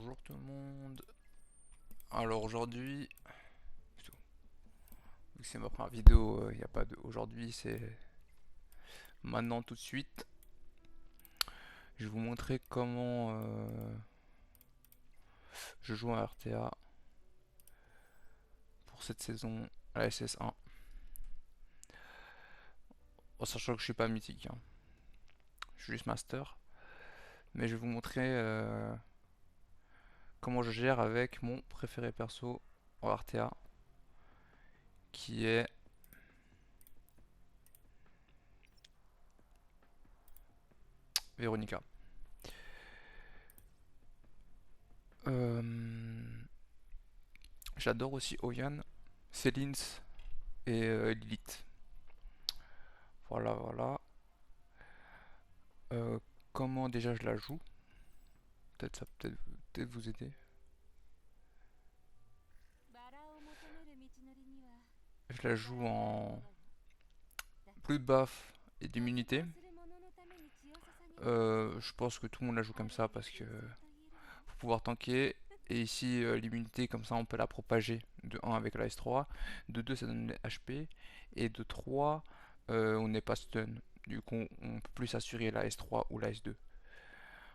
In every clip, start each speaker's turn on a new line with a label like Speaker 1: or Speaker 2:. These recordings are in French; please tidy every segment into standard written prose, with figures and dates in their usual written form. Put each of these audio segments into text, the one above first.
Speaker 1: Bonjour tout le monde. Alors aujourd'hui, vu que c'est ma première vidéo, il n'y a pas de aujourd'hui, c'est maintenant tout de suite. Je vais vous montrer comment je joue à RTA pour cette saison à la SS1. En sachant que je suis pas mythique, hein. Je suis juste master. Mais je vais vous montrer comment je gère avec mon préféré perso en RTA, qui est Veronica. Euh, J'adore aussi Oyan, Selins et Lilith. Voilà, voilà. Euh, Comment déjà je la joue? Peut-être ça peut-être vous aider. Je la joue en buff et d'immunité. Je pense que tout le monde la joue comme ça parce que faut pouvoir tanker. Et ici, l'immunité, comme ça, on peut la propager de 1 avec la S3, de 2, ça donne les HP, et de 3, on n'est pas stun. Du coup, on peut plus s'assurer la S3 ou la S2.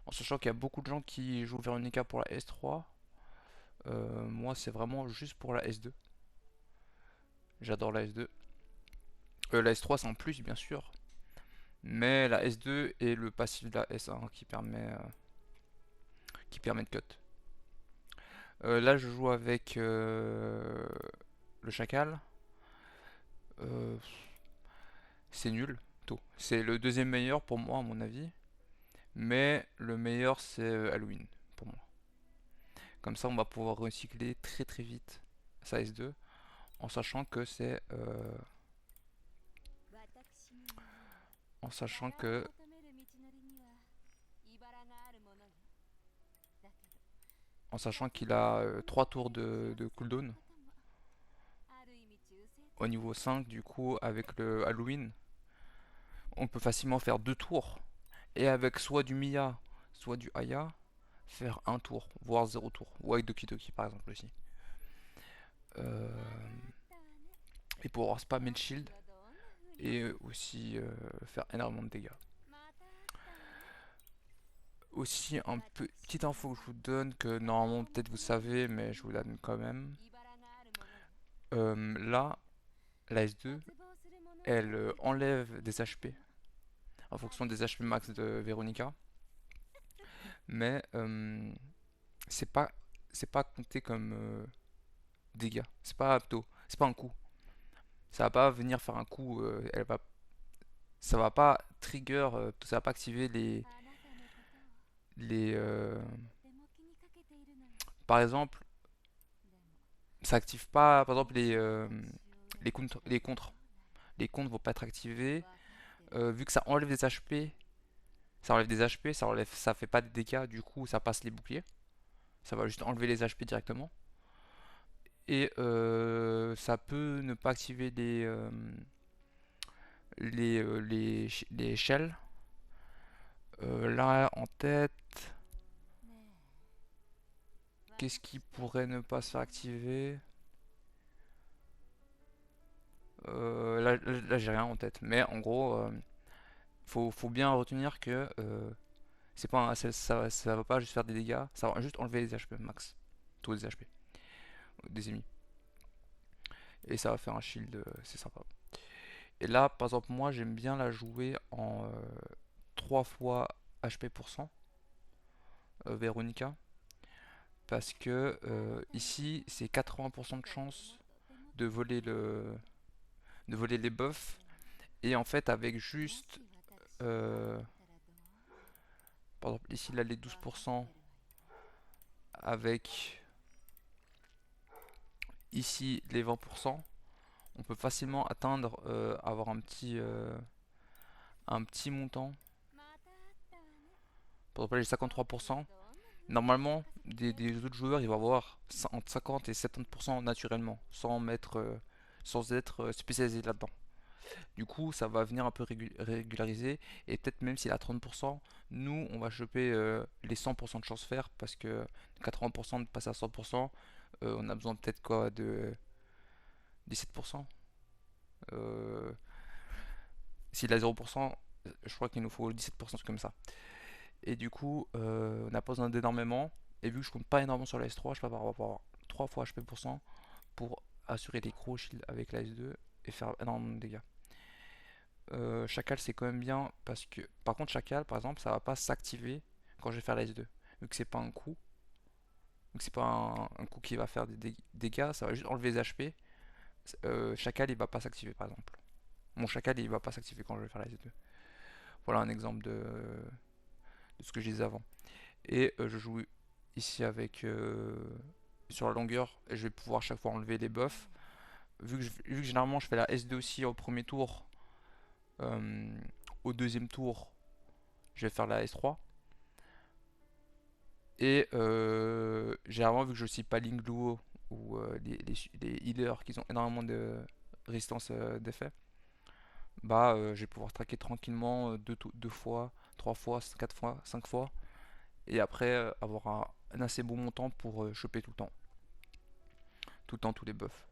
Speaker 1: En sachant qu'il y a beaucoup de gens qui jouent Veronica pour la S3, moi, c'est vraiment juste pour la S2. J'adore la S2. La S3, c'est en plus, bien sûr. Mais la S2 est le passif de la S1 qui permet de cut. Là, je joue avec le chacal. Euh, c'est nul, tôt. C'est le deuxième meilleur pour moi, à mon avis. Mais le meilleur, c'est Halloween, pour moi. Comme ça, on va pouvoir recycler très très vite sa S2, en sachant que c'est... en sachant que... En sachant qu'il a 3 tours de cooldown au niveau 5, du coup, avec le Halloween, on peut facilement faire 2 tours. Et avec soit du Mia, soit du Aya, faire un tour, voire 0 tour. Ou avec Doki Doki par exemple aussi. Euh, et pouvoir spammer le shield et aussi faire énormément de dégâts. Aussi, un petite info que je vous donne, que normalement peut-être vous savez, mais je vous la donne quand même. Là, la S2, elle enlève des HP en fonction des HP max de Veronica. Mais c'est pas c'est pas compté comme dégâts. C'est pas un coup. Ça va pas venir faire un coup. Ça va pas trigger. Ça va pas activer les. Par exemple, ça active pas. Par exemple, les contres. Les contres vont pas être activés. Vu que ça enlève des HP, ça fait pas de dégâts. Du coup, ça passe les boucliers. Ça va juste enlever les HP directement. Et ça peut ne pas activer les shells. Là, en tête, qu'est-ce qui pourrait ne pas se faire activer? Là, j'ai rien en tête. Mais en gros, faut bien retenir que c'est pas ça va pas juste faire des dégâts, ça va juste enlever les HP max. Tous les HP des ennemis. Et ça va faire un shield, c'est sympa. Et là, par exemple, moi, j'aime bien la jouer en 3 fois HP pour cent, Veronica. Parce que ici, c'est 80% de chance de voler de voler les buffs. Et en fait, avec juste, euh, par exemple, ici, là, les 12%, avec ici, les 20%, on peut facilement atteindre, avoir un petit montant. Par exemple, les 53%. Normalement, des autres joueurs, ils vont avoir entre 50 et 70% naturellement, sans être spécialisé là-dedans. Du coup, ça va venir un peu régulariser. Et peut-être même s'il a 30%, nous, on va choper les 100% de chance faire. Parce que 80% de passer à 100%, on a besoin peut-être quoi de 17%. Euh, S'il a 0%, je crois qu'il nous faut 17%, comme ça. Et du coup, on n'a pas besoin d'énormément. Et vu que je compte pas énormément sur la S3, je peux avoir 3 fois HP% pour assurer les gros shields avec la S2 et faire énormément de dégâts. Chacal, c'est quand même bien parce que par contre Chacal par exemple ça va pas s'activer quand je vais faire la S2 vu que c'est pas un coup, vu que c'est pas un coup qui va faire des dégâts, ça va juste enlever les HP. Chacal il va pas s'activer par exemple, mon Chacal il va pas s'activer quand je vais faire la S2. Voilà un exemple de ce que je disais avant. Et je joue ici avec sur la longueur et je vais pouvoir chaque fois enlever les buffs. Vu que généralement je fais la S2 aussi au premier tour, euh, au deuxième tour je vais faire la S3. Et généralement, vu que je suis pas Link Duo ou les healers qui ont énormément de résistance d'effet, bah je vais pouvoir traquer tranquillement deux fois, trois fois, quatre fois, cinq fois, et après avoir un assez bon montant pour choper tout le temps tous les buffs.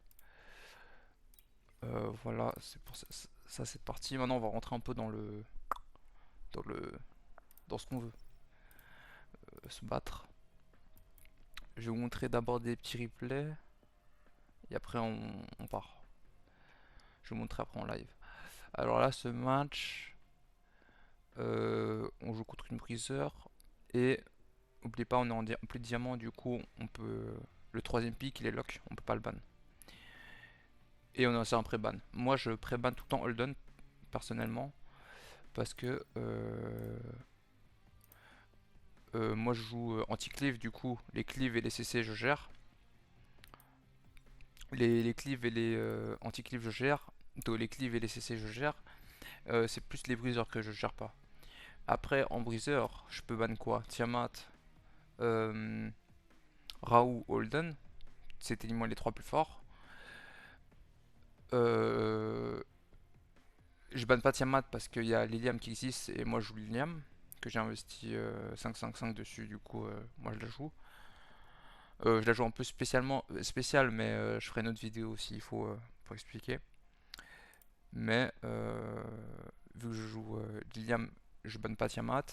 Speaker 1: Voilà, c'est pour ça cette partie. Maintenant, on va rentrer un peu dans le dans ce qu'on veut se battre. Je vais vous montrer d'abord des petits replays et après on part. Je vais vous montrer après en live. Alors là, ce match, on joue contre une briseur. Et n'oubliez pas, on est en plus de diamant, du coup, on peut. Le troisième pick, il est lock, on peut pas le ban. Et on a aussi un pré-ban. Moi, je pré-ban tout le temps Holden, personnellement, parce que moi, je joue anti-cleave, du coup, les cleaves et les CC, je gère. Les cleaves et les anti-cleaves, je gère. Donc, les cleaves et les CC, je gère. C'est plus les briseurs que je gère pas. Après, en briseur, je peux ban quoi? Tiamat, euh, Raoult, Holden, c'était moi les trois plus forts. Euh, je banne pas Tiamat parce qu'il y a Liliam qui existe et moi je joue Liliam, que j'ai investi 5-5-5 dessus, du coup moi je la joue. Je la joue un peu spécial, mais je ferai une autre vidéo s'il faut pour expliquer. Mais vu que je joue Liliam, je banne pas Tiamat.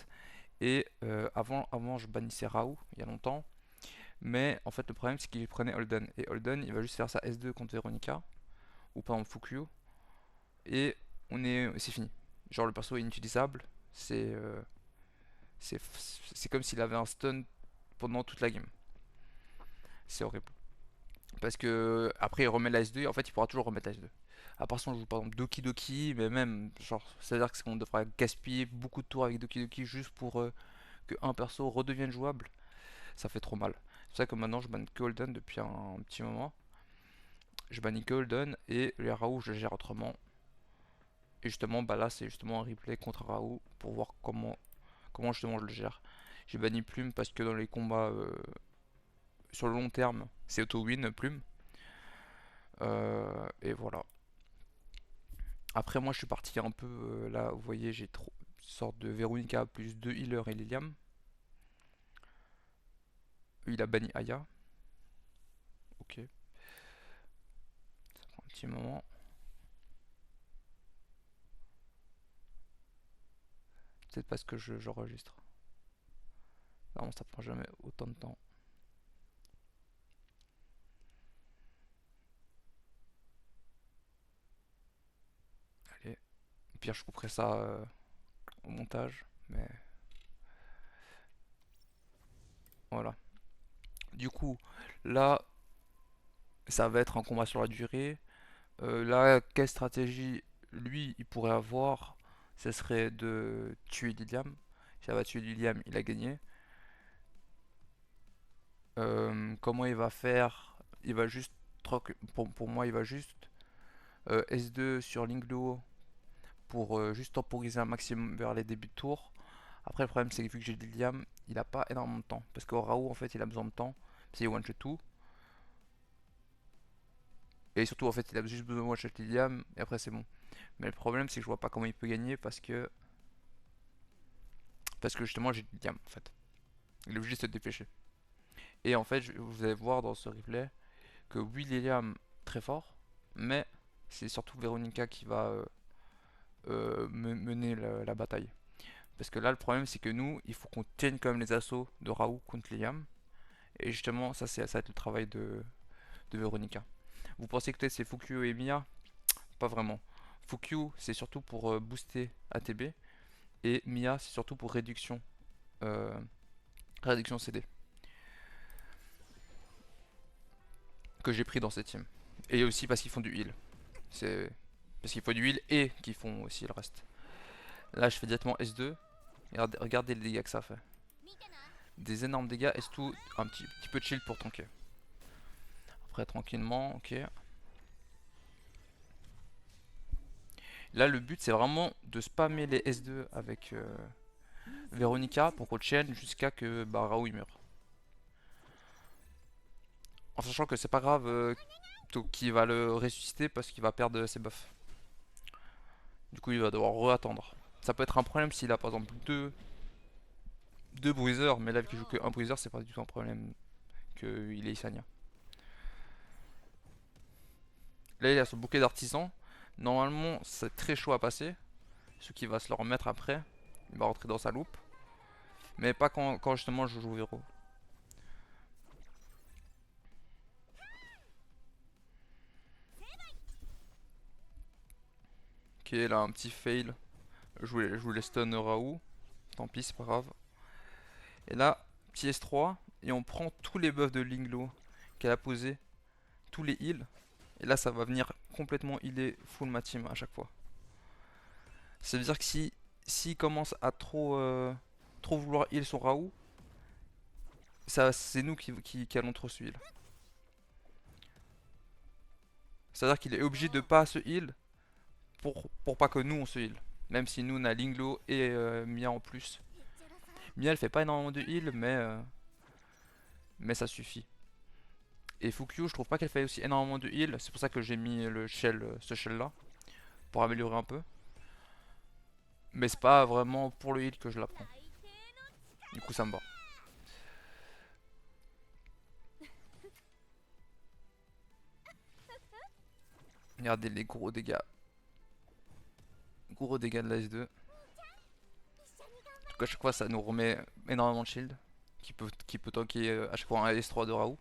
Speaker 1: Et avant je bannissais Raoult il y a longtemps. Mais en fait, le problème, c'est qu'il prenait Holden. Et Holden, il va juste faire sa S2 contre Veronica, ou par exemple Fukuyou, et c'est fini. Genre, le perso est inutilisable. C'est c'est c'est comme s'il avait un stun pendant toute la game. C'est horrible. Parce que après, il remet la S2, et en fait, il pourra toujours remettre la S2. À part si on joue par exemple Doki Doki, mais même, genre, c'est-à-dire qu'on devra gaspiller beaucoup de tours avec Doki Doki juste pour que un perso redevienne jouable. Ça fait trop mal. C'est pour ça que maintenant, je banne que Holden depuis un petit moment. Je bannis que Holden et les Raoult je gère autrement. Et justement, bah là c'est justement un replay contre Raoult pour voir comment justement je le gère. J'ai banni Plume parce que dans les combats sur le long terme, c'est auto-win Plume. Et voilà. Après moi je suis parti un peu là, vous voyez j'ai trop sorte de Veronica plus 2 healers et Liliam. Il a banni Aya. Ok, ça prend un petit moment. Peut-être parce que j'enregistre. Non, ça prend jamais autant de temps. Allez. Au pire je couperai ça au montage. Mais voilà. Du coup, là, ça va être un combat sur la durée. Là, quelle stratégie lui il pourrait avoir? Ce serait de tuer Liliam. Si ça va tuer Liliam, il a gagné. Comment il va faire? Il va juste pour moi, il va juste S2 sur Link Duo pour juste temporiser un maximum vers les débuts de tour. Après, le problème, c'est que vu que j'ai Liliam, il a pas énormément de temps. Parce que Raoult, en fait, il a besoin de temps. C'est one shot tout. Et surtout, en fait, il a juste besoin de one shot Liliam. Et après, c'est bon. Mais le problème c'est que je vois pas comment il peut gagner parce que justement j'ai Liliam en fait. Il est obligé de se dépêcher. Et en fait vous allez voir dans ce replay que oui Liliam très fort, mais c'est surtout Veronica qui va mener la bataille. Parce que là le problème c'est que nous il faut qu'on tienne quand même les assauts de Raoult contre Liliam. Et justement ça va être le travail de Veronica. Vous pensez que peut-être c'est Fukyu et Mia? Pas vraiment. Fukyu c'est surtout pour booster ATB et Mia c'est surtout pour euh, réduction CD que j'ai pris dans cette team. Et aussi parce qu'ils font du heal. C'est parce qu'il faut du heal et qu'ils font aussi le reste. Là je fais directement S2. Et regardez les dégâts que ça fait. Des énormes dégâts, S2, un petit peu de shield pour tanker. Après tranquillement, ok. Là le but c'est vraiment de spammer les S2 avec Veronica pour qu'on chaîne jusqu'à que Raoult il meure. En sachant que c'est pas grave qu'il va le ressusciter parce qu'il va perdre ses buffs. Du coup il va devoir re-attendre. Ça peut être un problème s'il a par exemple deux bruiseurs, mais là vu qu'il joue que un bruiseur c'est pas du tout un problème qu'il ait Isania. Là il a son bouquet d'artisans. Normalement c'est très chaud à passer. Ce qui va se le remettre après. Il va rentrer dans sa loupe. Mais pas quand justement je joue Vero. Ok, là un petit fail. Je voulais stun Raoult. Tant pis, c'est pas grave. Et là, petit S3. Et on prend tous les buffs de Linglo qu'elle a posé. Tous les heals. Et là, ça va venir complètement healer full ma team à chaque fois. Ça veut dire que s'il commence à trop vouloir heal son Raoult, c'est nous qui allons trop se heal. C'est-à-dire qu'il est obligé de pas se heal pour pas que nous on se heal. Même si nous on a Linglo et Mia en plus. Mia elle fait pas énormément de heal mais ça suffit. Et Fukyu je trouve pas qu'elle fait aussi énormément de heal. C'est pour ça que j'ai mis ce shell là. Pour améliorer un peu. Mais c'est pas vraiment pour le heal que je la prends. Du coup ça me va. Regardez les gros dégâts. Gros dégâts de la S2. À chaque fois ça nous remet énormément de shield qui peut tanker à chaque fois un S3 de Raoult.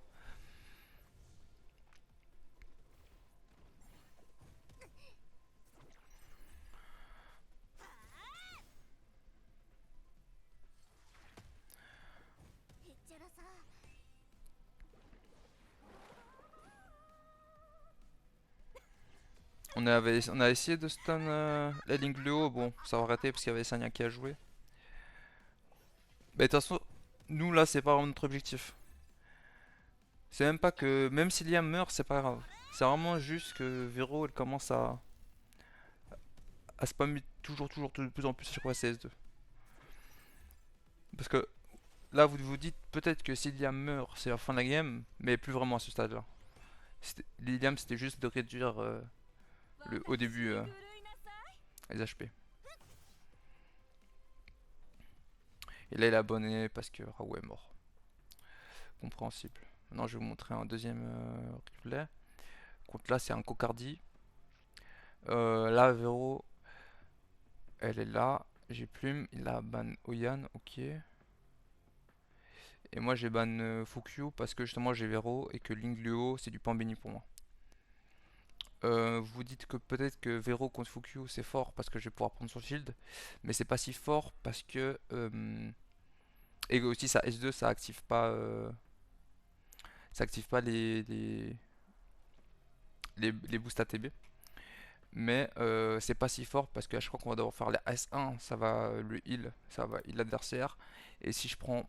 Speaker 1: On a essayé de stun la ligne Léo, bon ça va arrêter parce qu'il y avait Sanya qui a joué. Mais de toute façon, nous là c'est pas vraiment notre objectif. C'est même pas que, même si Liam meurt, c'est pas grave. C'est vraiment juste que Vero elle commence à spammer toujours de plus en plus à chaque fois CS2. Parce que là vous vous dites peut-être que si Liam meurt c'est la fin de la game, mais plus vraiment à ce stade là. Liam c'était juste de réduire au début les HP. Et là il a abonné parce que Raoult est mort. Compréhensible. Maintenant je vais vous montrer un deuxième replay. Contre là c'est un Cocardi. Là Vero elle est là. J'ai Plume, il a ban Oyan, ok. Et moi j'ai ban Fukyu parce que justement j'ai Vero et que Lingluo c'est du pain béni pour moi. Vous dites que peut-être que Vero contre Fukyu c'est fort parce que je vais pouvoir prendre son shield, mais c'est pas si fort parce que et aussi sa S2 ça active pas les boosts ATB. Mais c'est pas si fort parce qu'à chaque fois qu'on va devoir faire les S1, ça va le heal, ça va heal l'adversaire. Et si je prends,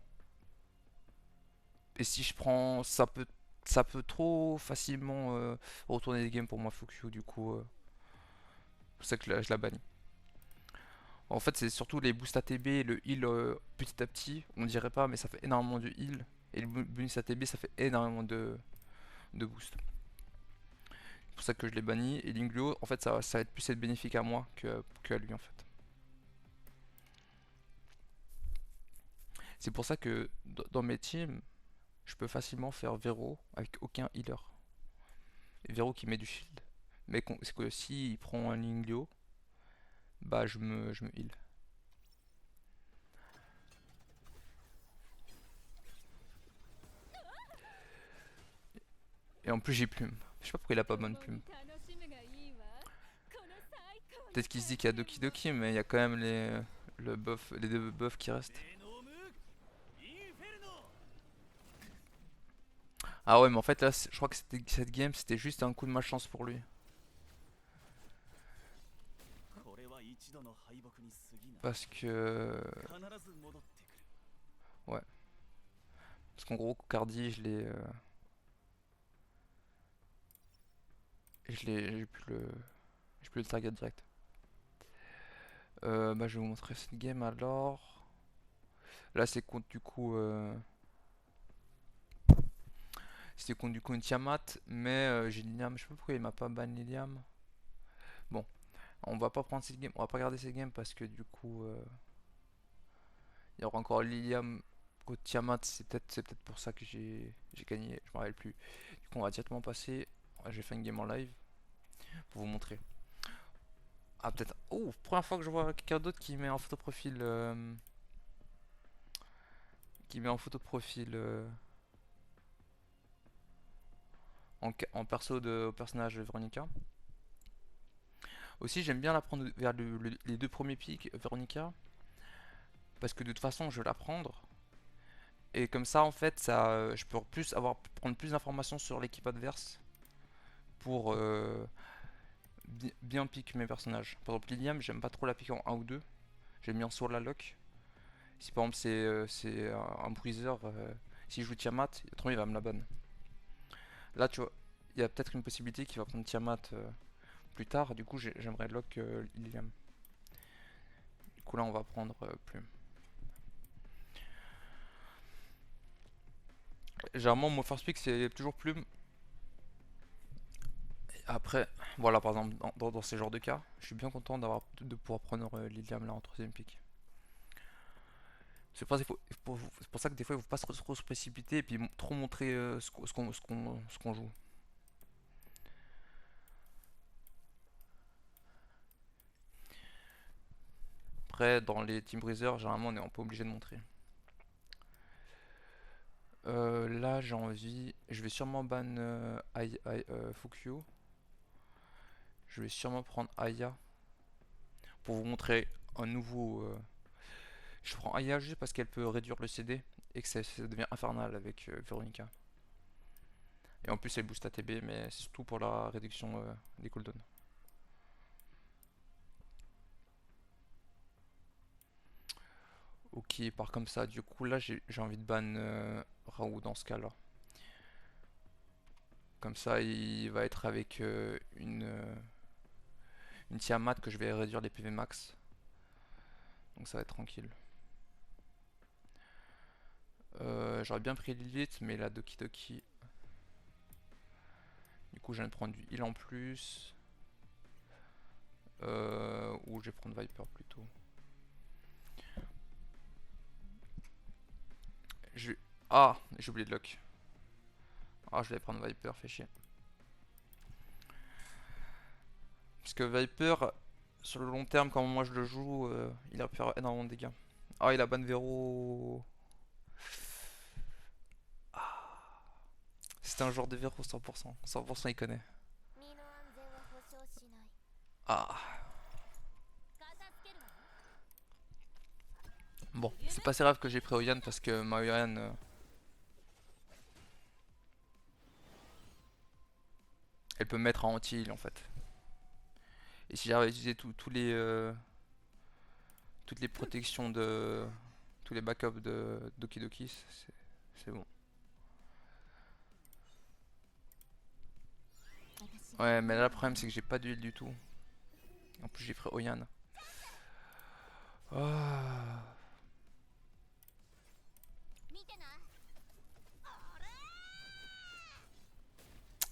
Speaker 1: ça peut trop facilement retourner les games pour moi Fukyu. Du coup, c'est pour ça que je la bannis. En fait, c'est surtout les boosts ATB et le heal petit à petit. On dirait pas, mais ça fait énormément de heal. Et le bonus ATB, ça fait énormément de boost. C'est pour ça que je l'ai banni. Et Linglio, en fait, ça va être plus être bénéfique à moi que à lui, en fait. C'est pour ça que dans mes teams, je peux facilement faire Vero avec aucun healer. Et Vero qui met du shield. Mais c'est que si il prend un Linglio, bah je me heal. Et en plus j'ai plume. Je sais pas pourquoi il a pas bonne plume. Peut-être qu'il se dit qu'il y a Doki Doki, mais il y a quand même les deux buffs qui restent. Ah ouais, mais en fait là, je crois que cette game c'était juste un coup de malchance pour lui. Parce que... Ouais. Parce qu'en gros, Cardi, j'ai plus le target direct. Bah je vais vous montrer cette game alors. Là c'est contre du coup... C'était contre du coup une Tiamat, mais j'ai Liliam, je sais pas pourquoi il m'a pas ban Liliam. Bon, on va pas prendre cette game, on va pas regarder cette game parce que du coup il y aura encore Liliam contre Tiamat, c'est peut-être pour ça que j'ai gagné, je me rappelle plus. Du coup on va directement passer, j'ai fait une game en live pour vous montrer. Ah peut-être, oh première fois que je vois quelqu'un d'autre qui met en photo profil qui met en photo profil en perso de personnage de Veronica. Aussi j'aime bien la prendre vers les deux premiers pics Veronica parce que de toute façon je vais la prendre. Et comme ça, en fait, je peux prendre plus d'informations sur l'équipe adverse pour bien pick mes personnages. Par exemple, Liliam, j'aime pas trop la piquer en 1 ou 2. J'aime bien sur la lock. Si par exemple c'est un bruiser, s'il joue Tiamat, autrement il va me la ban. Là, tu vois, il y a peut-être une possibilité qu'il va prendre Tiamat plus tard. Du coup, j'aimerais lock Liliam. Du coup, là, on va prendre Plume. Généralement, mon first pick, c'est toujours Plume. Après, voilà, par exemple, dans ces genres de cas, je suis bien content de pouvoir prendre Liliam là en troisième pick. C'est pour ça que des fois, il ne faut pas trop se précipiter et puis trop montrer ce qu'on joue. Après, dans les Team Breezer, généralement, on est un peu obligé de montrer. Là, j'ai envie. Je vais sûrement ban Fukyo. Je vais sûrement prendre Aya pour vous montrer un nouveau. Je prends Aya juste parce qu'elle peut réduire le CD et que ça devient infernal avec Veronica. Et en plus, elle booste ATB, mais c'est surtout pour la réduction des cooldowns. Ok, part comme ça. Du coup, là, j'ai envie de ban Raoult dans ce cas-là. Comme ça, il va être avec une Tiamat que je vais réduire les PV max. Donc ça va être tranquille. J'aurais bien pris Lilith, mais la Doki Doki. Du coup, je viens de prendre du heal en plus. Ou je vais prendre Viper plutôt. Je... Ah, j'ai oublié de lock. Ah, je vais prendre Viper, fait chier. Parce que Viper, sur le long terme, quand moi je le joue, il a pu faire énormément de dégâts. Ah, il a ban Vero. C'était un joueur de Vero 100%. 100% il connaît. Ah. Bon, c'est pas si grave que j'ai pris Oyan parce que ma Oyan... elle peut me mettre en anti-heal en fait. Et si j'arrive à utiliser toutes les protections de... tous les backups de Doki Doki, c'est bon. Ouais, mais là le problème c'est que j'ai pas d'huile du tout. En plus j'ai pris Oyan. Ah.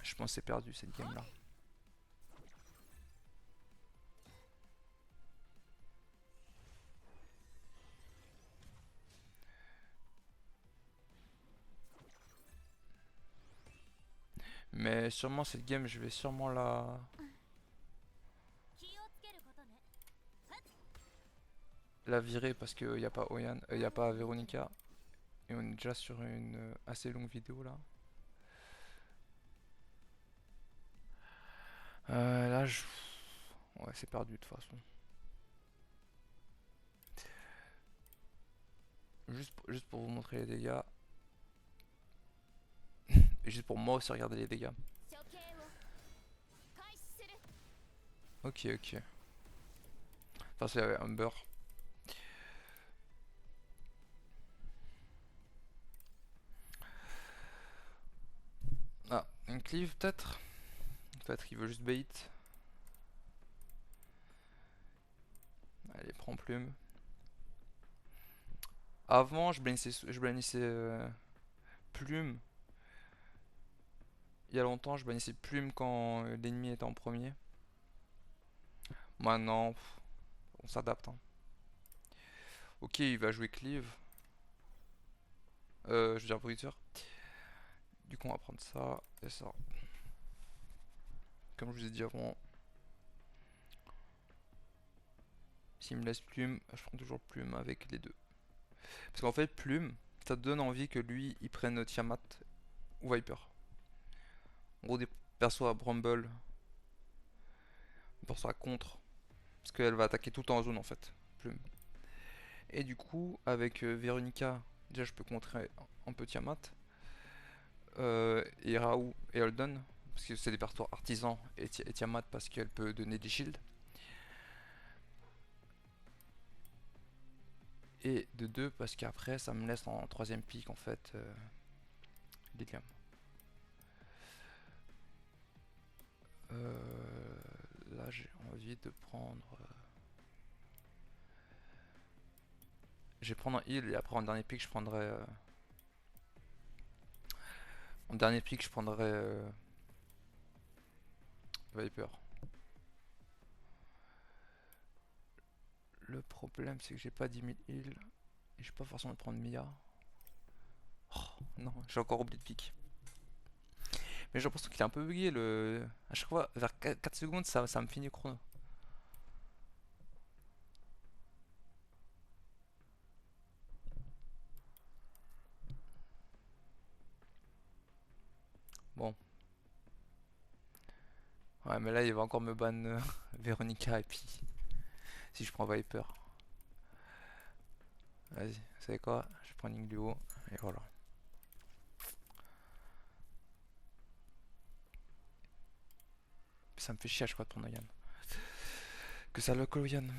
Speaker 1: Je pense que c'est perdu cette game là. Mais sûrement cette game, je vais sûrement la virer parce qu'il n'y a pas Oyan, il n'y a pas Veronica. Et on est déjà sur une assez longue vidéo là. Là, ouais, c'est perdu de toute façon. Juste pour vous montrer les dégâts. Et juste pour moi aussi regarder les dégâts. Ok, ok. Enfin, c'est Humber. Ah, une cleave peut-être. Peut-être qu'il veut juste bait. Allez, prends plume. Avant, je bannissais plume. Il y a longtemps, je bannissais plume quand l'ennemi était en premier. Maintenant, on s'adapte, hein. Ok, il va jouer cleave. Je veux dire bruiser. Du coup, on va prendre ça et ça. Comme je vous ai dit avant, s'il me laisse plume, je prends toujours plume avec les deux. Parce qu'en fait, plume, ça te donne envie que lui, il prenne Tiamat ou Viper. En gros, des persos à Bramble, des persos à contre. Parce qu'elle va attaquer tout le temps en zone en fait, plume. Et du coup, avec Veronica, déjà je peux contrer un peu Tiamat. Et Raoult et Holden, parce que c'est des persos artisans, et Tiamat parce qu'elle peut donner des shields. Et de 2 parce qu'après ça me laisse en troisième pick en fait Lilium. Là j'ai envie de prendre... je vais prendre un heal et après en dernier pick je prendrai... en dernier pick je prendrai Viper. Le problème c'est que j'ai pas 10 000 heal et je peux pas forcément prendre Mia. Oh, non, j'ai encore oublié de pick. Mais j'ai l'impression qu'il est un peu bugué le... À chaque fois, vers 4 secondes, ça me finit chrono. Bon. Ouais, mais là, il va encore me ban Veronica et puis... Si je prends Viper. Vas-y, vous savez quoi? Je prends Ningluo et voilà. Ça me fait chier à chaque fois de prendre Yann. Que ça le call Yann.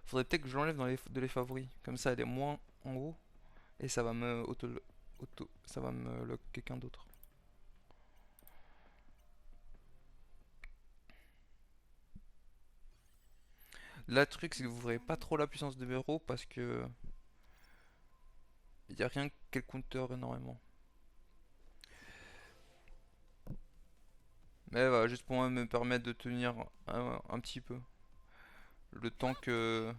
Speaker 1: Faudrait peut-être que je l'enlève de les favoris. Comme ça, elle est moins en haut. Et ça va me ça va me lock quelqu'un d'autre. Là, le truc, c'est que vous verrez pas trop la puissance de Vero parce que il y a rien qu'elle counter énormément. Mais elle va juste pour moi me permettre de tenir un petit peu. Le temps que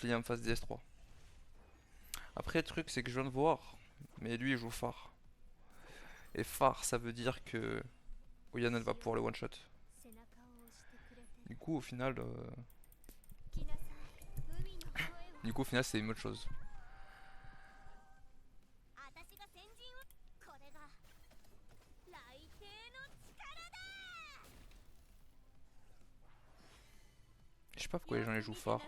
Speaker 1: Liam fasse DS3. Après, le truc, c'est que je viens de voir, mais lui, il joue phare. Et phare, ça veut dire que Oyan, elle va pouvoir le one shot. Du coup, au final, c'est une autre chose. Je sais pas pourquoi les gens les jouent phare.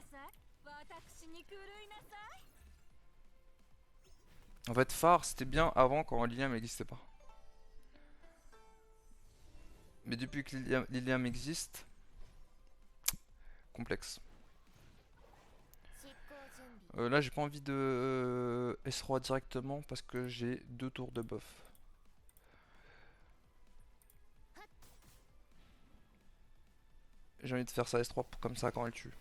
Speaker 1: En fait, phare, c'était bien avant quand Lilium n'existait pas. Mais depuis que Lilium existe, complexe. Là, j'ai pas envie de S3 directement parce que j'ai 2 tours de buff. J'ai envie de faire ça S3 comme ça quand elle tue.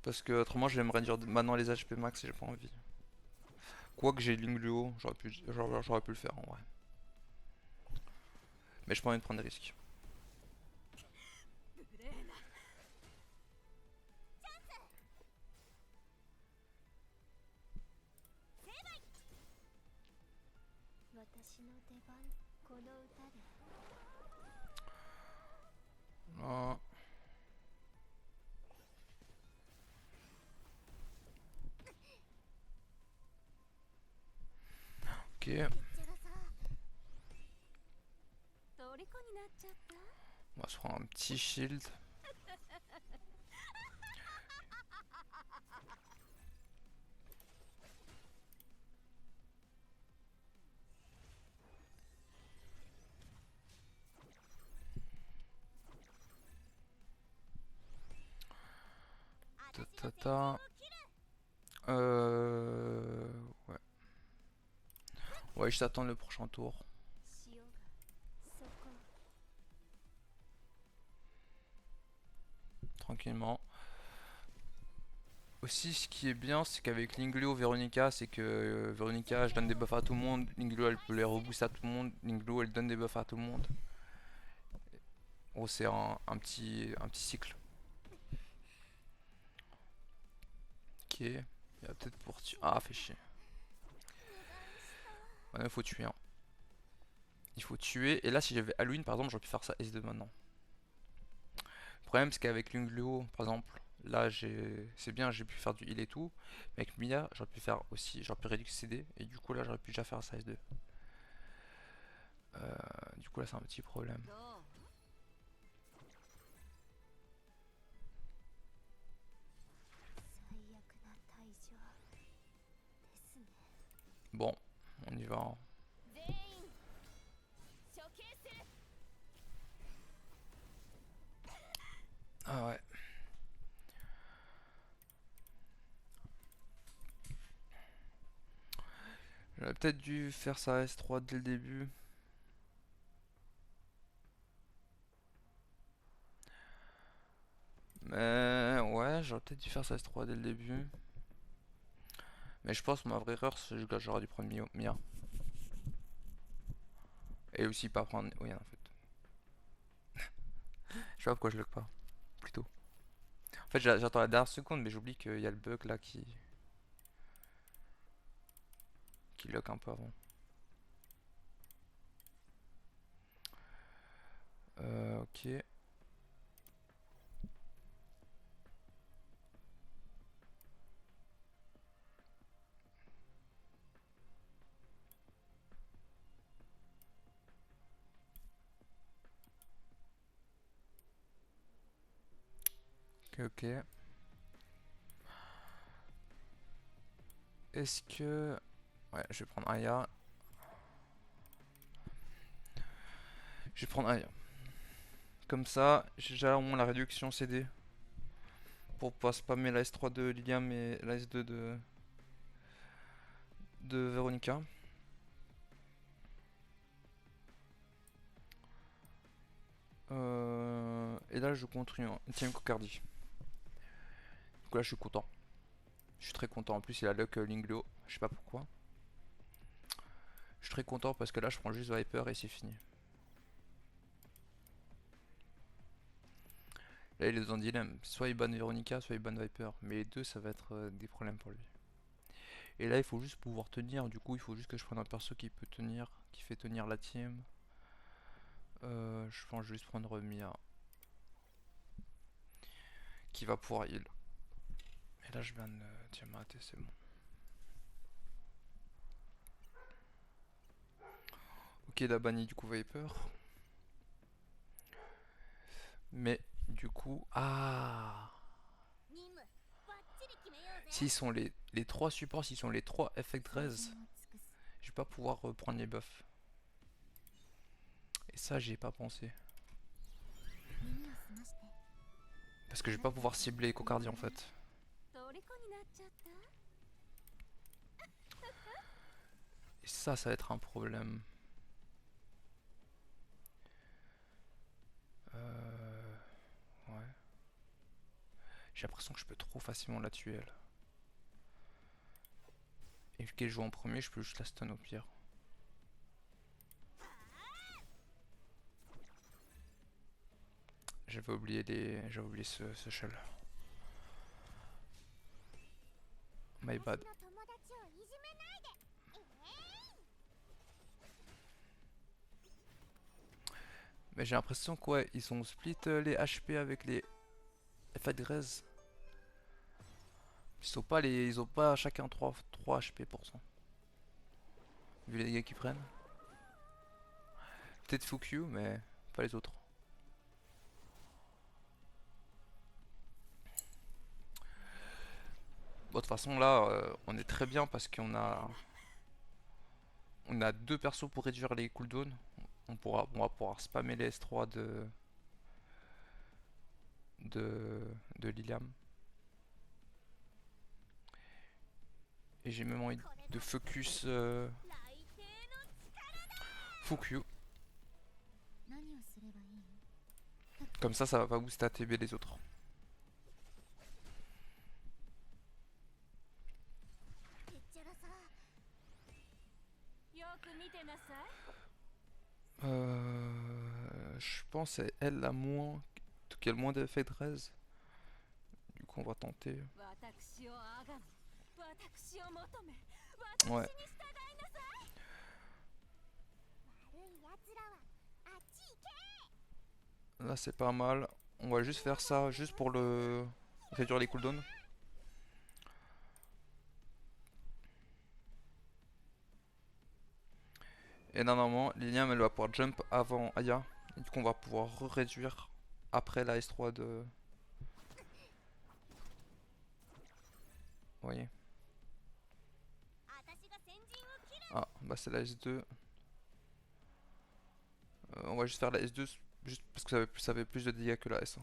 Speaker 1: Parce que autrement, je vais me réduire maintenant les HP max et j'ai pas envie. Quoique j'ai Lingluo, j'aurais pu le faire en vrai. Mais je pas envie de prendre des risques. Ah, ok. On va se prendre un petit shield. Ta, ta, ta. Ouais. Ouais, je t'attends le prochain tour. Tranquillement. Aussi, ce qui est bien, c'est qu'avec Lingleo, Veronica, c'est que Veronica, je donne des buffs à tout le monde. Lingleo, elle peut les rebooster à tout le monde. Lingleo, elle donne des buffs à tout le monde. Oh, c'est un petit cycle. Ok. Il y a peut-être pour tuer. Ah, fait chier. Maintenant, il faut tuer. Hein. Il faut tuer. Et là, si j'avais Halloween, par exemple, j'aurais pu faire ça S2 maintenant. Le problème, c'est qu'avec Lingleo, par exemple, là, c'est bien, j'ai pu faire du heal et tout. Mais avec Mia, j'aurais pu faire aussi. J'aurais pu réduire CD. Et du coup, là, j'aurais pu déjà faire ça S2. Du coup, là, c'est un petit problème. Bon, on y va. Hein. Ah ouais. J'aurais peut-être dû faire ça S3 dès le début. Mais ouais, j'aurais peut-être dû faire ça S3 dès le début. Mais je pense que ma vraie erreur, c'est que j'aurais dû prendre Mia. Et aussi pas prendre. Oui, en fait. Je sais pas pourquoi je lock pas. Plutôt. En fait, j'attends la dernière seconde, mais j'oublie qu'il y a le bug là qui lock un peu avant. Ok. Ok, ok. Est-ce que. Ouais, je vais prendre Aya. Je vais prendre Aya. Comme ça, j'ai déjà au moins la réduction CD. Pour pas spammer la S3 de Lilium et la S2 de Veronica. Et là, je continue une team Cocardi. Donc là, je suis content. Je suis très content. En plus, il a luck Lingleo. Je sais pas pourquoi. Je suis très content parce que là, je prends juste Viper et c'est fini. Là, il est dans un dilemme. Soit il banne Veronica, soit il banne Viper. Mais les deux, ça va être des problèmes pour lui. Et là, il faut juste pouvoir tenir. Du coup, il faut juste que je prenne un perso qui peut tenir, qui fait tenir la team. Je pense juste prendre Mia. Qui va pouvoir heal. Et là, je viens de Tiamat et c'est bon. Ok, il a banni du coup Viper. Mais du coup. Ah! S'ils sont les 3 supports, s'ils sont les 3 effect res, je vais pas pouvoir prendre les buffs. Et ça, j'y ai pas pensé. Parce que je vais pas pouvoir cibler Cocardi en fait. Et ça va être un problème. Ouais. J'ai l'impression que je peux trop facilement la tuer elle. Et vu qu'elle joue en premier, je peux juste la stun au pire. J'avais oublié ce shell. My bad. Mais j'ai l'impression que ouais, ils ont split les HP avec les F-Adresse. Ils ont pas chacun 3 HP pour ça. Vu les dégâts qu'ils prennent. Peut-être Fukyu, mais pas les autres. Bon, de toute façon là, on est très bien parce on a deux persos pour réduire les cooldowns. On va pouvoir spammer les S3 de Liliam. Et j'ai même envie de focus Fukyu. Comme ça va pas booster ATB les autres. Je pense c'est elle la moins qui a le moins d'effet de raise. Du coup on va tenter. Ouais. Là c'est pas mal. On va juste faire ça juste pour le réduire les cooldowns. Et normalement, Lilium elle va pouvoir jump avant Aya. Et du coup on va pouvoir réduire après la S3 de... Vous voyez. Ah bah c'est la S2. On va juste faire la S2 juste parce que ça avait plus de dégâts que la S1.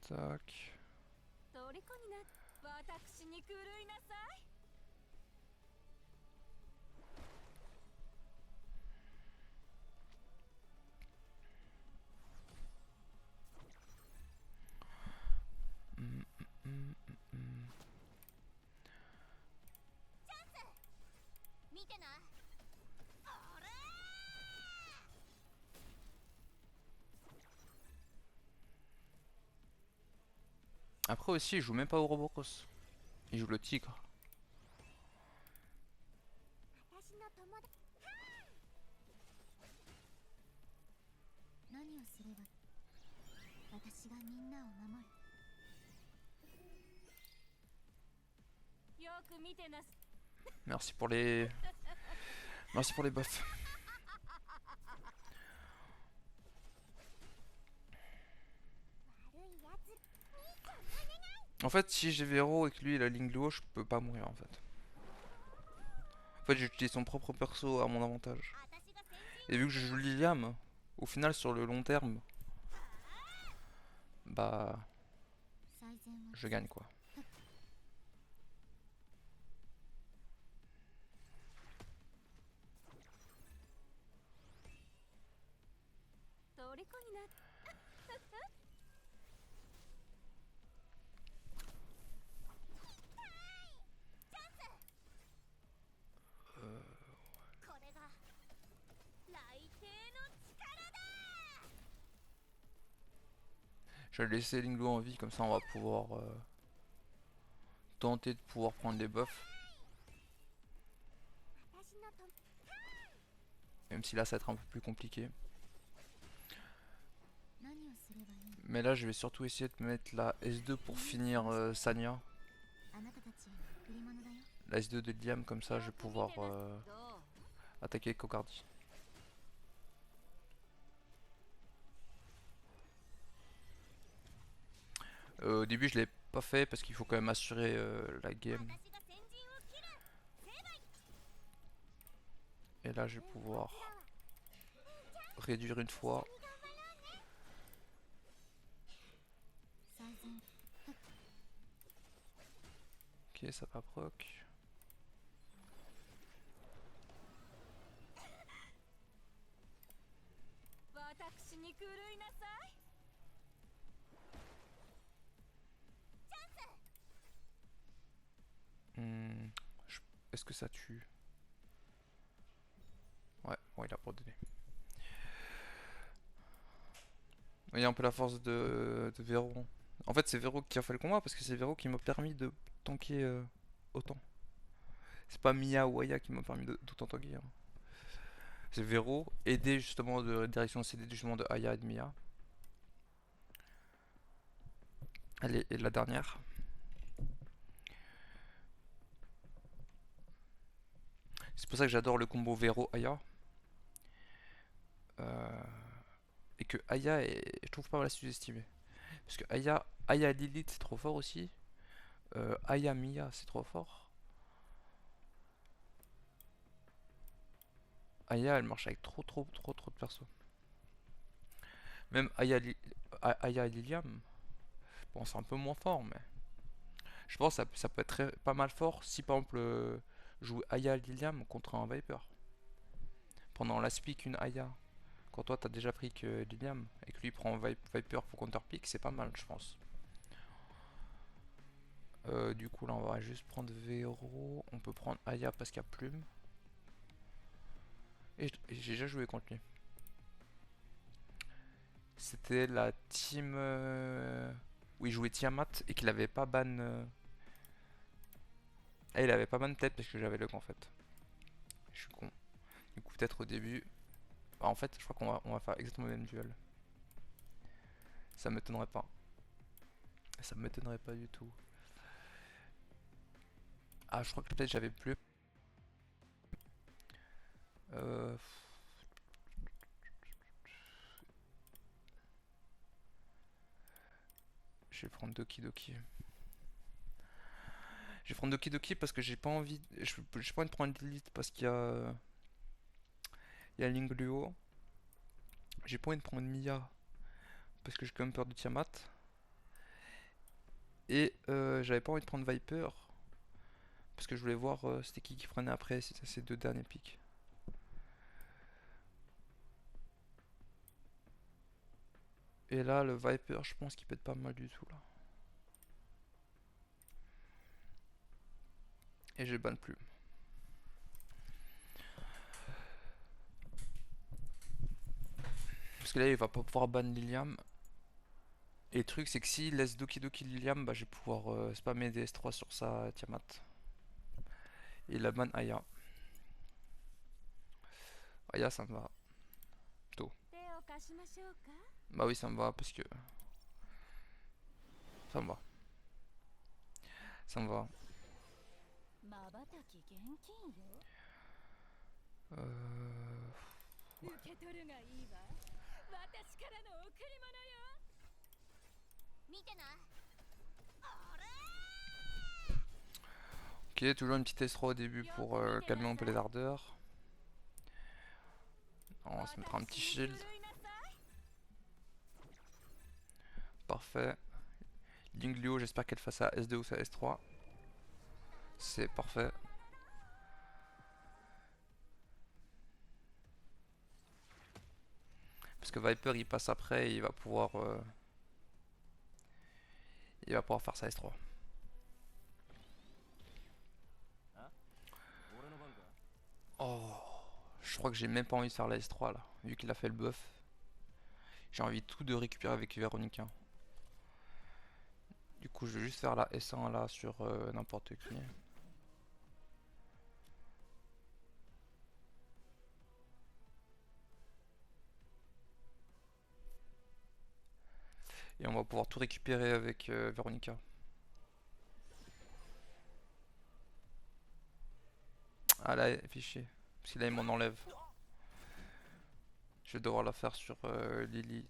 Speaker 1: Tac. Hmm, hmm, hmm, hmm. Après aussi, il joue même pas Ouroboros. Il joue le tigre. Merci pour les... Merci pour les buffs. En fait, si j'ai Vero et que lui il a Lingluo, je peux pas mourir en fait. En fait, j'utilise son propre perso à mon avantage. Et vu que je joue Liliam, au final sur le long terme, bah... Je gagne quoi. Je vais laisser Lingluo en vie, comme ça on va pouvoir tenter de pouvoir prendre les buffs. Même si là ça va être un peu plus compliqué. Mais là je vais surtout essayer de mettre la S2 pour finir Sanya. La S2 de Liam, comme ça je vais pouvoir attaquer Kokardi. Au début je l'ai pas fait parce qu'il faut quand même assurer la game. Et là je vais pouvoir réduire une fois. Ok, ça va proc. Hmm, Est-ce que ça tue? Ouais, bon, il a abandonné. Il y a un peu la force de Vero. En fait, c'est Vero qui a fait le combat parce que c'est Vero qui m'a permis de tanker autant. C'est pas Mia ou Aya qui m'a permis d'autant tanker, hein. C'est Vero, aidé justement de direction CD justement de Aya et de Mia. Allez, et la dernière. C'est pour ça que j'adore le combo Vero-Aya. Euh, et que Aya est, je trouve pas mal sous-estimé. Parce que Aya Lilith c'est trop fort aussi. Aya Mia c'est trop fort. Aya elle marche avec trop de persos. Même Aya Liliam, bon c'est un peu moins fort mais je pense que ça peut être pas mal fort si par exemple jouer Aya Liliam contre un Viper. Pendant la speak une Aya. Quand toi t'as déjà pris que Liliam et que lui prend Viper pour counter pick, c'est pas mal je pense. Du coup là on va juste prendre Vero, on peut prendre Aya parce qu'il y a Plume. Et j'ai déjà joué contre lui. C'était la team où il jouait Tiamat et qu'il avait pas ban. Ah, il avait pas ban tête parce que j'avais le en fait. Je suis con. Du coup, peut-être au début. Bah, en fait, je crois qu'on va faire exactement le même duel. Ça m'étonnerait pas. Ça m'étonnerait pas du tout. Ah, je crois que peut-être j'avais plus. Euh... Je vais prendre Doki Doki. Je vais prendre Doki Doki parce que j'ai pas envie. J'ai pas envie de prendre Lilith parce qu'il y a. Il y a Lingluo. J'ai pas envie de prendre Mia parce que j'ai quand même peur de Tiamat. Et j'avais pas envie de prendre Viper parce que je voulais voir c'était qui prenait après ces deux derniers pics. Et là, le Viper, je pense qu'il peut être pas mal du tout là. Et j'ai ban plus. Parce que là, il va pas pouvoir ban Liliam. Et le truc, c'est que s'il laisse Doki Doki Liliam, bah, je vais pouvoir spammer des S3 sur sa Tiamat. Et la ban Aya. Aya, ça me va. Tôt. Bah oui, ça me va parce que. Ça me va. Ça me va. Ouais. Ok, toujours une petite S3 au début pour calmer un peu les ardeurs. On va se mettre un petit shield. Parfait. Linglio, j'espère qu'elle fasse sa S2 ou sa S3. C'est parfait. Parce que Viper il passe après et il va pouvoir faire sa S3. Oh, je crois que j'ai même pas envie de faire la S3 là, vu qu'il a fait le buff. J'ai envie tout de récupérer avec Véronica. Du coup, je vais juste faire la S1 là sur n'importe qui. Et on va pouvoir tout récupérer avec Véronica. Ah là, fichier. Parce que là, il m'en enlève. Je vais devoir la faire sur Lily.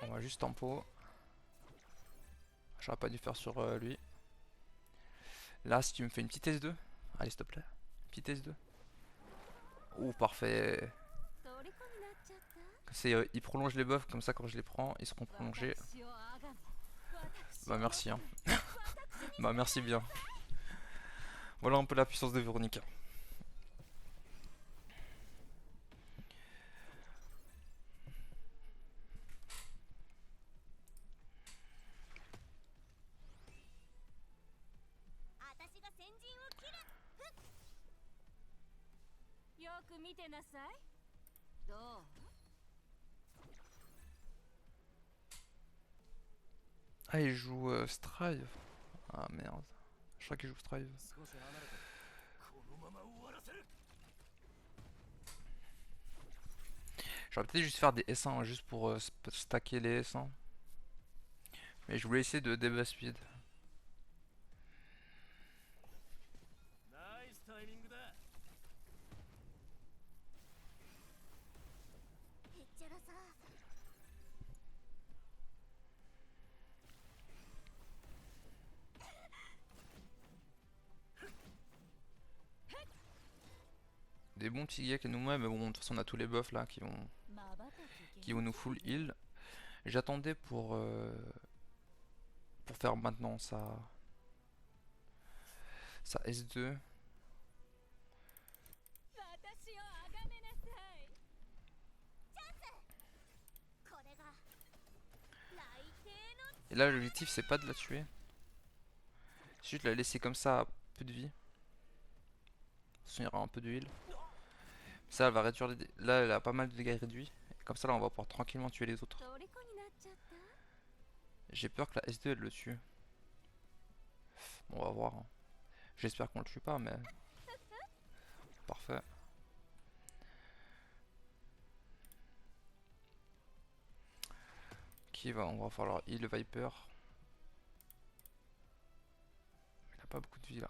Speaker 1: On va juste tempo. J'aurais pas dû faire sur lui. Là, si tu me fais une petite S2. Allez, s'il te plaît. Petite S2. Ouh, parfait. Il prolonge les buffs, comme ça quand je les prends, ils seront prolongés. Bah merci hein. Bah merci bien. Voilà un peu la puissance de Véronica.
Speaker 2: 私が先陣を切る。よく見てなさい。どう？
Speaker 1: Ah, il joue Strive. Ah merde. Je crois qu'il joue Strive.
Speaker 3: 少し離れてこのまま終わらせる。
Speaker 1: J'aurais peut-être juste faire des S1 juste pour stacker les S1. Mais je voulais essayer de debuff speed.
Speaker 3: ナイスタイミングだ。
Speaker 2: へっちゃらさ。
Speaker 1: Des bons petits gars nous mais bon, de toute façon on a tous les buffs là qui vont nous full heal. J'attendais pour faire maintenant sa S2.
Speaker 2: 私をあがめなさい。チャンス。これが来帝の。
Speaker 1: Et là l'objectif c'est pas de la tuer. C'est juste de la laisser comme ça à peu de vie. De toute façon il y aura un peu de heal. Ça elle va réduire les là elle a pas mal de dégâts réduits. Et comme ça là on va pouvoir tranquillement tuer les autres.
Speaker 2: 虜になっちゃった。
Speaker 1: J'ai peur que la S2 elle le tue. Bon, on va voir. Hein. J'espère qu'on le tue pas mais... Parfait. Qui va, on va falloir heal le Viper. Il a pas beaucoup de vie là.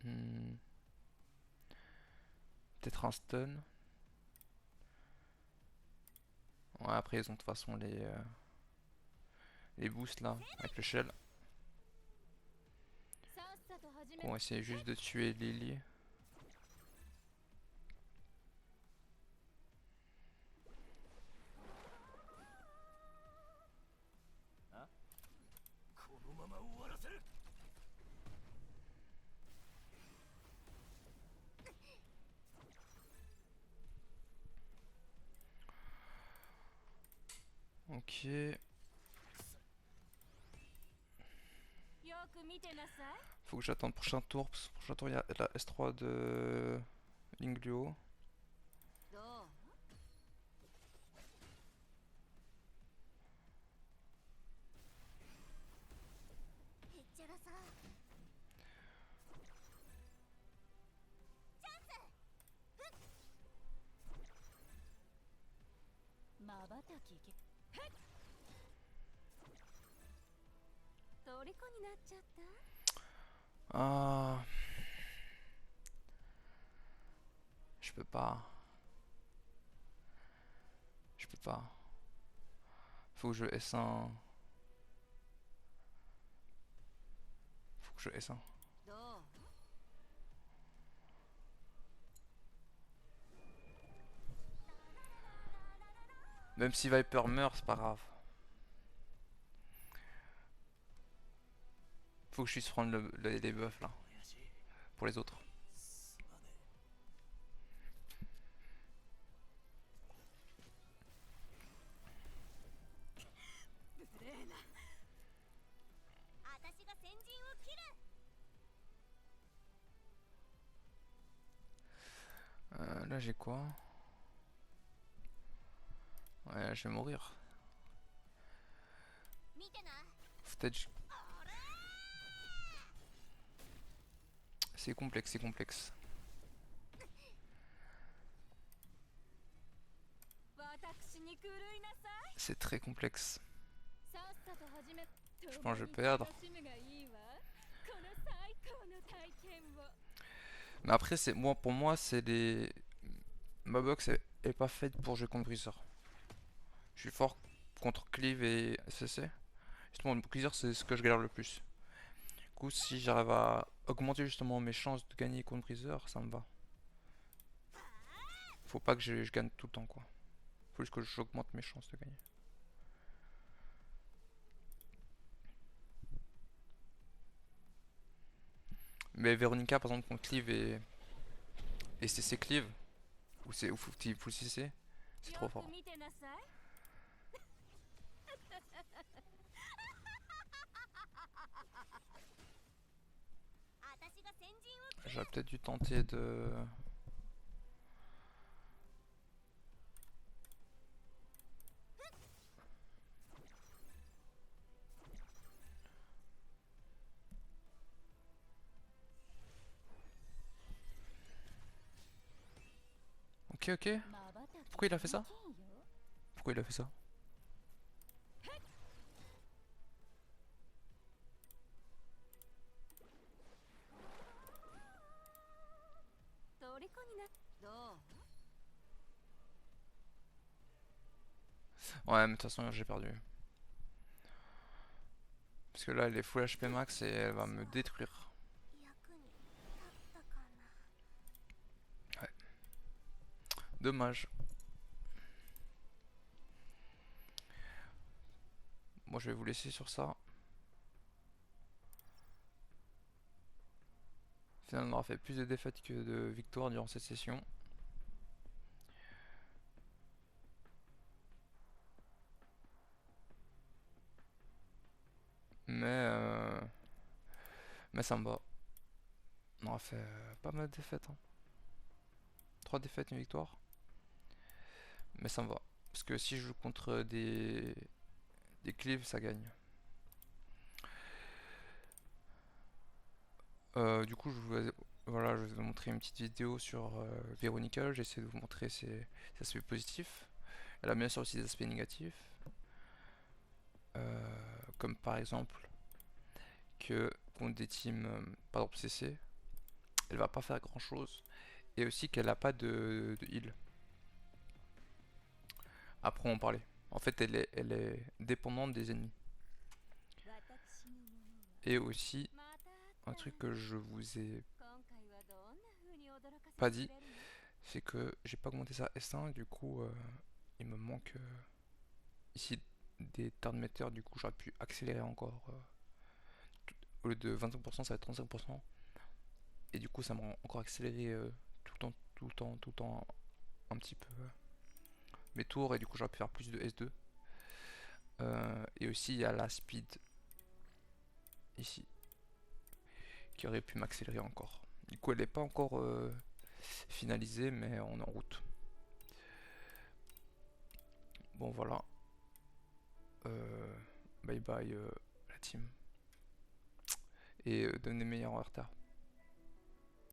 Speaker 1: Hmm. Peut-être un stun. Ouais, après ils ont de toute façon les boosts là, avec le shell. On va essayer juste de tuer Lily. Ok. Faut que j'attende le prochain tour, parce que le prochain tour il y a la S3 de Lingluo.
Speaker 2: どう？ へっちゃらさ。チャンス。まばたきけ。虜になっちゃった。
Speaker 1: Ah. Je peux pas. Je peux pas. Faut que je S1. Faut que je S1.
Speaker 2: どう？
Speaker 1: Même si Viper meurt, c'est pas grave. Faut que je puisse prendre les buffs là. Pour les autres.
Speaker 2: 私が先陣を切る。
Speaker 1: Là j'ai quoi? Ouais, je vais mourir.
Speaker 2: 見てな。
Speaker 1: Peut-être. C'est complexe, c'est complexe.
Speaker 2: 私に狂いなさい。
Speaker 1: C'est très complexe.
Speaker 2: さっさと始め。
Speaker 1: Je pense que je vais perdre.
Speaker 2: 楽しむがいいわ。この最高の体験を。
Speaker 1: Mais après, c'est moi, pour moi, c'est les. Ma box est pas faite pour jouer contre Breezer. Je suis fort contre Cleave et SCC. Justement, le Breezer, c'est ce que je galère le plus. Du coup, si j'arrive à augmenter justement mes chances de gagner contre Breezer, ça me va. Faut pas que je gagne tout le temps, quoi. Faut juste que j'augmente mes chances de gagner. Mais Véronica, par exemple, contre Cleave et CC Cleave, ou c'est ou full CC, c'est trop
Speaker 2: よく
Speaker 1: fort.
Speaker 2: 見てなさい。私が先陣を
Speaker 1: J'aurais peut-être dû tenter de... Ok, ok.
Speaker 2: まばたき
Speaker 1: Pourquoi il a fait ça?
Speaker 2: できんよ。
Speaker 1: Pourquoi il a fait ça?
Speaker 2: 虜になどう
Speaker 1: Ouais, mais de toute façon, j'ai perdu. Parce que là, elle est full HP max et elle va me détruire.
Speaker 2: 役に立ったかな。
Speaker 1: Dommage. Moi, je vais vous laisser sur ça. Finalement, on aura fait plus de défaites que de victoires durant cette session. Mais ça me va. On aura fait pas mal de défaites. Hein. 3 défaites, une victoire. Mais ça me va. Parce que si je joue contre des cleaves, ça gagne. Du coup, voilà, je vais vous montrer une petite vidéo sur Véronica. J'essaie de vous montrer ses aspects positifs. Elle a bien sûr aussi des aspects négatifs. Comme par exemple que contre des teams, par exemple CC, elle va pas faire grand chose. Et aussi qu'elle a pas de heal. Après on en parlait. En fait, elle est dépendante des ennemis.
Speaker 2: 私のものは
Speaker 1: Et aussi,
Speaker 2: また
Speaker 1: un truc que je vous ai
Speaker 2: 今回はどんな風に驚かせ
Speaker 1: pas
Speaker 2: て
Speaker 1: dit,
Speaker 2: くれるの
Speaker 1: c'est que j'ai pas augmenté ça S1. Du coup, il me manque ici des turn-metters. Du coup, j'aurais pu accélérer encore. Au lieu de 25%, ça va être 35%. Et du coup, ça m'a encore accéléré tout le temps un petit peu mes tours. Et du coup, j'aurais pu faire plus de S2. Et aussi, il y a la speed ici qui aurait pu m'accélérer encore. Du coup, elle n'est pas encore finalisée, mais on est en route. Bon, voilà. Bye bye la team. Et donnez meilleur en retard.